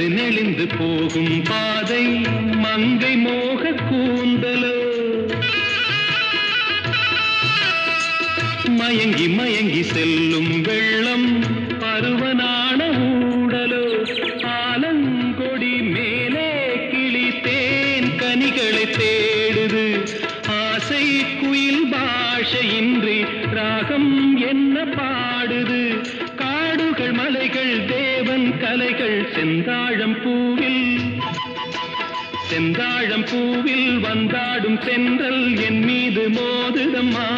அது நெளிந்து போகும் பாதை மங்கை மோக கூந்தலோ மயங்கி மயங்கி செல்லும் வெள்ளம் பருவனான ஊடலோ ஆலங்கொடி மேலே கிளி தேன் கனிகளை தேடுது ஆசை குயில் பாஷையின்றி ராகம் என்ன பாடுது காடுகள் மலைகள் தேவன் கலைகள் செந்தாழம் பூவில் வந்தாடும் தென்றல் என் மீது மோதுதம்மா